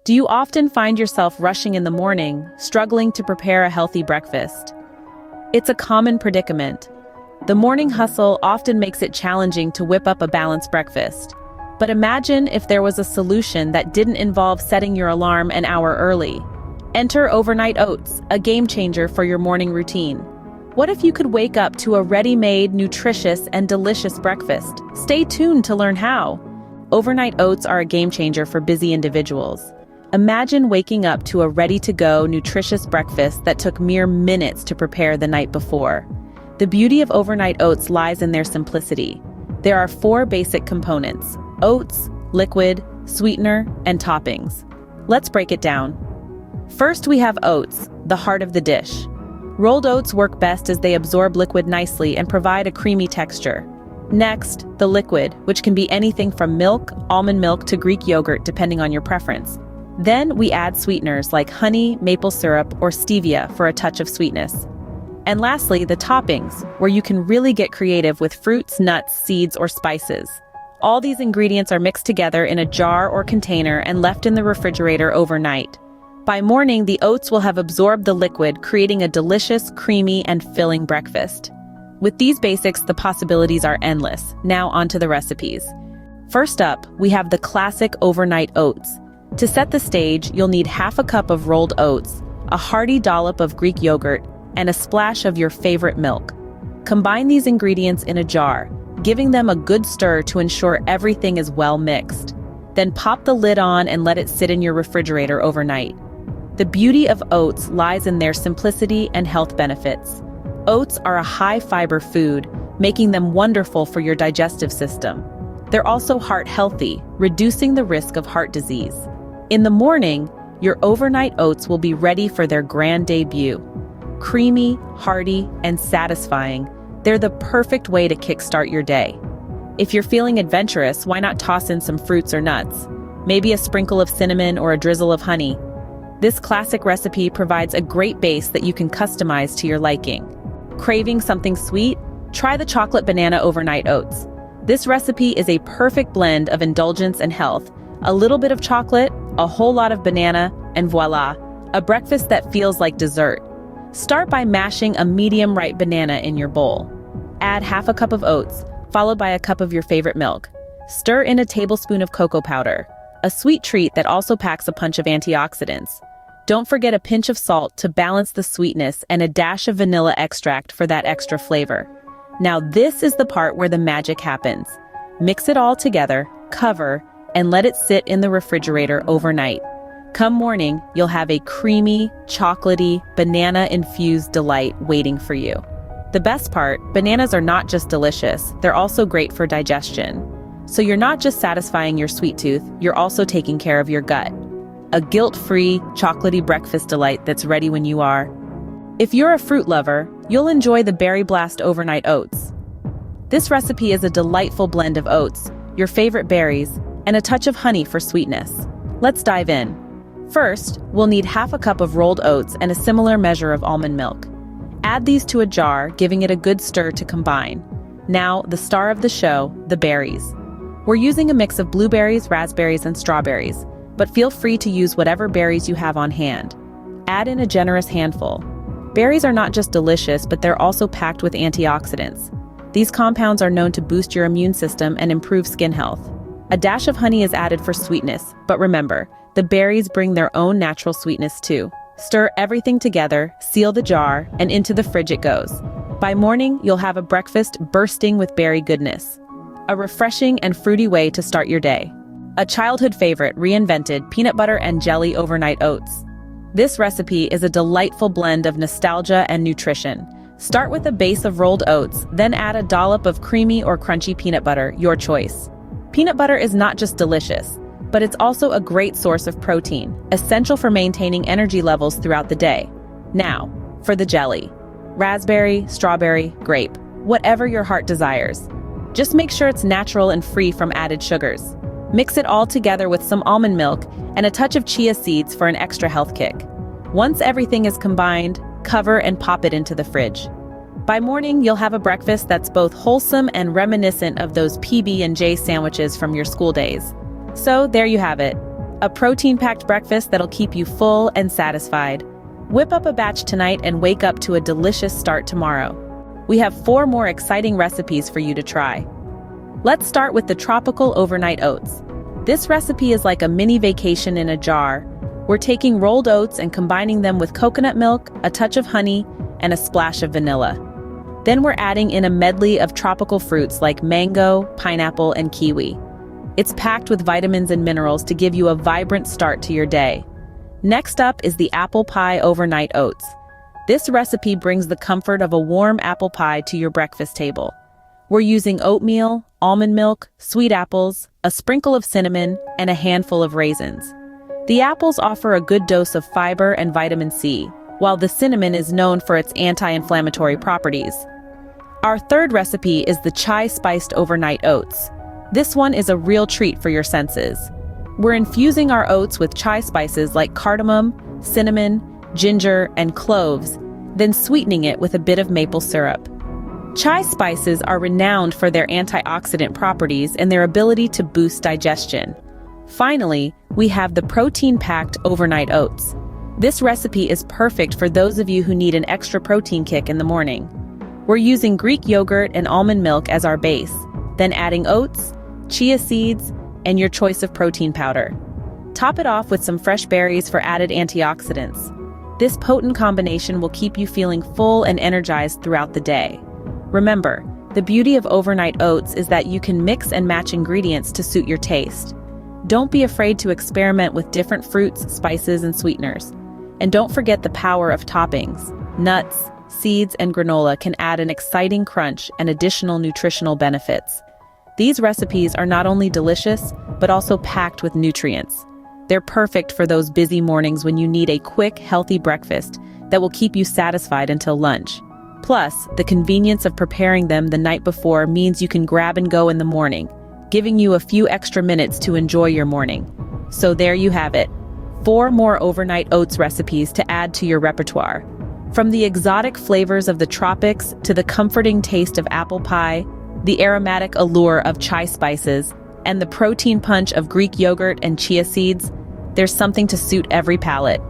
Do you often find yourself rushing in the morning, struggling to prepare a healthy breakfast? It's a common predicament. The morning hustle often makes it challenging to whip up a balanced breakfast. But imagine if there was a solution that didn't involve setting your alarm an hour early. Enter overnight oats, a game changer for your morning routine. What if you could wake up to a ready-made, nutritious, and delicious breakfast? Stay tuned to learn how. Overnight oats are a game changer for busy individuals. Imagine waking up to a ready-to-go, nutritious breakfast that took mere minutes to prepare the night before. The beauty of overnight oats lies in their simplicity. There are 4 basic components: oats, liquid, sweetener, and toppings. Let's break it down. First, we have oats, the heart of the dish. Rolled oats work best as they absorb liquid nicely and provide a creamy texture. Next, the liquid, which can be anything from milk, almond milk, to Greek yogurt, depending on your preference. Then we add sweeteners like honey, maple syrup, or stevia for a touch of sweetness. And lastly, the toppings, where you can really get creative with fruits, nuts, seeds, or spices. All these ingredients are mixed together in a jar or container and left in the refrigerator overnight. By morning, the oats will have absorbed the liquid, creating a delicious, creamy, and filling breakfast. With these basics, the possibilities are endless. Now onto the recipes. First up, we have the classic overnight oats. To set the stage, you'll need half a cup of rolled oats, a hearty dollop of Greek yogurt, and a splash of your favorite milk. Combine these ingredients in a jar, giving them a good stir to ensure everything is well mixed. Then pop the lid on and let it sit in your refrigerator overnight. The beauty of oats lies in their simplicity and health benefits. Oats are a high-fiber food, making them wonderful for your digestive system. They're also heart-healthy, reducing the risk of heart disease. In the morning, your overnight oats will be ready for their grand debut. Creamy, hearty, and satisfying, they're the perfect way to kickstart your day. If you're feeling adventurous, why not toss in some fruits or nuts? Maybe a sprinkle of cinnamon or a drizzle of honey. This classic recipe provides a great base that you can customize to your liking. Craving something sweet? Try the chocolate banana overnight oats. This recipe is a perfect blend of indulgence and health. A little bit of chocolate, a whole lot of banana, and voila, a breakfast that feels like dessert. Start by mashing a medium-ripe banana in your bowl. Add half a cup of oats, followed by a cup of your favorite milk. Stir in a tablespoon of cocoa powder, a sweet treat that also packs a punch of antioxidants. Don't forget a pinch of salt to balance the sweetness and a dash of vanilla extract for that extra flavor. Now this is the part where the magic happens. Mix it all together, cover, and let it sit in the refrigerator overnight. Come morning, you'll have a creamy, chocolatey, banana-infused delight waiting for you. The best part, bananas are not just delicious, they're also great for digestion. So you're not just satisfying your sweet tooth, you're also taking care of your gut. A guilt-free, chocolatey breakfast delight that's ready when you are. If you're a fruit lover, you'll enjoy the Berry Blast Overnight Oats. This recipe is a delightful blend of oats, your favorite berries, and a touch of honey for sweetness. Let's dive in. First, we'll need half a cup of rolled oats and a similar measure of almond milk. Add these to a jar, giving it a good stir to combine. Now, the star of the show, the berries. We're using a mix of blueberries, raspberries, and strawberries, but feel free to use whatever berries you have on hand. Add in a generous handful. Berries are not just delicious, but they're also packed with antioxidants. These compounds are known to boost your immune system and improve skin health. A dash of honey is added for sweetness, but remember, the berries bring their own natural sweetness too. Stir everything together, seal the jar, and into the fridge it goes. By morning, you'll have a breakfast bursting with berry goodness. A refreshing and fruity way to start your day. A childhood favorite reinvented, peanut butter and jelly overnight oats. This recipe is a delightful blend of nostalgia and nutrition. Start with a base of rolled oats, then add a dollop of creamy or crunchy peanut butter, your choice. Peanut butter is not just delicious, but it's also a great source of protein, essential for maintaining energy levels throughout the day. Now, for the jelly. Raspberry, strawberry, grape, whatever your heart desires. Just make sure it's natural and free from added sugars. Mix it all together with some almond milk and a touch of chia seeds for an extra health kick. Once everything is combined, cover and pop it into the fridge. By morning, you'll have a breakfast that's both wholesome and reminiscent of those PB&J sandwiches from your school days. So there you have it. A protein-packed breakfast that'll keep you full and satisfied. Whip up a batch tonight and wake up to a delicious start tomorrow. We have 4 more exciting recipes for you to try. Let's start with the tropical overnight oats. This recipe is like a mini vacation in a jar. We're taking rolled oats and combining them with coconut milk, a touch of honey, and a splash of vanilla. Then we're adding in a medley of tropical fruits like mango, pineapple, and kiwi. It's packed with vitamins and minerals to give you a vibrant start to your day. Next up is the apple pie overnight oats. This recipe brings the comfort of a warm apple pie to your breakfast table. We're using oatmeal, almond milk, sweet apples, a sprinkle of cinnamon, and a handful of raisins. The apples offer a good dose of fiber and vitamin C, while the cinnamon is known for its anti-inflammatory properties. Our third recipe is the chai-spiced overnight oats. This one is a real treat for your senses. We're infusing our oats with chai spices like cardamom, cinnamon, ginger, and cloves, then sweetening it with a bit of maple syrup. Chai spices are renowned for their antioxidant properties and their ability to boost digestion. Finally, we have the protein-packed overnight oats. This recipe is perfect for those of you who need an extra protein kick in the morning. We're using Greek yogurt and almond milk as our base, then adding oats, chia seeds, and your choice of protein powder. Top it off with some fresh berries for added antioxidants. This potent combination will keep you feeling full and energized throughout the day. Remember, the beauty of overnight oats is that you can mix and match ingredients to suit your taste. Don't be afraid to experiment with different fruits, spices, and sweeteners. And don't forget the power of toppings. Nuts, seeds, and granola can add an exciting crunch and additional nutritional benefits. These recipes are not only delicious, but also packed with nutrients. They're perfect for those busy mornings when you need a quick, healthy breakfast that will keep you satisfied until lunch. Plus, the convenience of preparing them the night before means you can grab and go in the morning, giving you a few extra minutes to enjoy your morning. So there you have it. 4 more overnight oats recipes to add to your repertoire. From the exotic flavors of the tropics to the comforting taste of apple pie, the aromatic allure of chai spices, and the protein punch of Greek yogurt and chia seeds, there's something to suit every palate.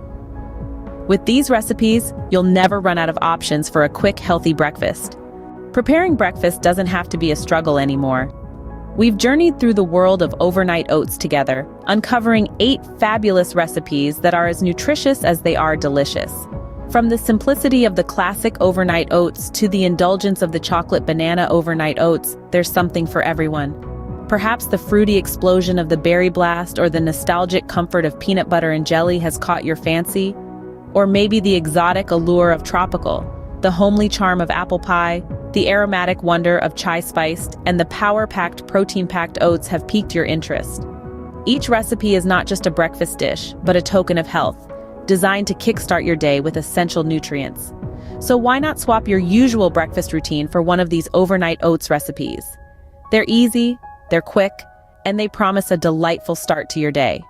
With these recipes, you'll never run out of options for a quick, healthy breakfast. Preparing breakfast doesn't have to be a struggle anymore. We've journeyed through the world of overnight oats together, uncovering 8 fabulous recipes that are as nutritious as they are delicious. From the simplicity of the classic overnight oats to the indulgence of the chocolate banana overnight oats, there's something for everyone. Perhaps the fruity explosion of the berry blast or the nostalgic comfort of peanut butter and jelly has caught your fancy. Or maybe the exotic allure of tropical, the homely charm of apple pie, the aromatic wonder of chai spiced, and the power-packed protein-packed oats have piqued your interest. Each recipe is not just a breakfast dish, but a token of health, designed to kickstart your day with essential nutrients. So why not swap your usual breakfast routine for one of these overnight oats recipes? They're easy, they're quick, and they promise a delightful start to your day.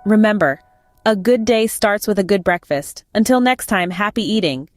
Remember, a good day starts with a good breakfast. Until next time, happy eating.